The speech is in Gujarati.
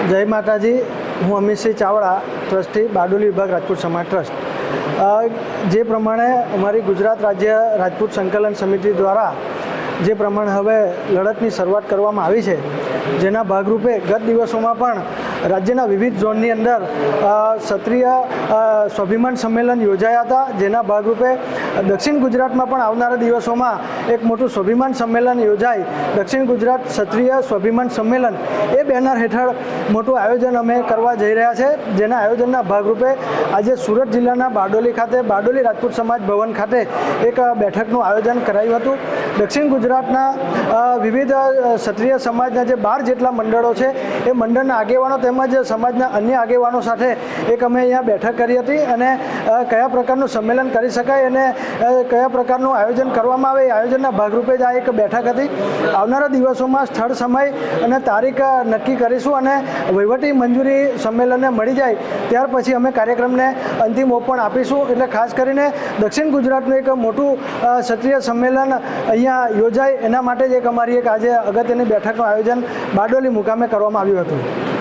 જય માતાજી। હું અમિતસિંહ ચાવડા, ટ્રસ્ટી બારડોલી વિભાગ રાજપૂત સમાજ ટ્રસ્ટ। જે પ્રમાણે અમારી ગુજરાત રાજ્ય રાજપૂત સંકલન સમિતિ દ્વારા જે પ્રમાણે હવે લડતની શરૂઆત કરવામાં આવી છે, જેના ભાગરૂપે ગત દિવસોમાં પણ રાજ્યના વિવિધ ઝોનની અંદર ક્ષત્રિય સ્વાભિમાન સંમેલન યોજાયા હતા, જેના ભાગરૂપે દક્ષિણ ગુજરાતમાં પણ આવનારા દિવસોમાં એક મોટું સ્વાભિમાન સંમેલન યોજાય। દક્ષિણ ગુજરાત ક્ષત્રિય સ્વાભિમાન સંમેલન એ બેનર હેઠળ મોટું આયોજન અમે કરવા જઈ રહ્યા છે, જેના આયોજનના ભાગરૂપે આજે સુરત જિલ્લાના બારડોલી ખાતે બારડોલી રાજપૂત સમાજ ભવન ખાતે એક બેઠકનું આયોજન કરાયું હતું। દક્ષિણ ગુજરાતના વિવિધ ક્ષત્રિય સમાજના જે 12 જેટલા મંડળો છે, એ મંડળના આગેવાનો તેમજ સમાજના અન્ય આગેવાનો સાથે એક અમે અહીંયા બેઠક કરી હતી અને કયા પ્રકારનું સંમેલન કરી શકાય અને કયા પ્રકારનું આયોજન કરવામાં આવે, એ આયોજનના ભાગરૂપે જ આ એક બેઠક હતી। આવનારા દિવસોમાં સ્થળ, સમય અને તારીખ નક્કી કરીશું અને વહીવટી મંજૂરી સંમેલનને મળી જાય ત્યાર પછી અમે કાર્યક્રમને અંતિમ ઓપ પણ આપીશું। એટલે ખાસ કરીને દક્ષિણ ગુજરાતનું એક મોટું ક્ષત્રિય સંમેલન અહીંયા યોજાય, એના માટે જ એક અમારી એક આજે અગત્યની બેઠકનું આયોજન બારડોલી મુકામે કરવામાં આવ્યું હતું।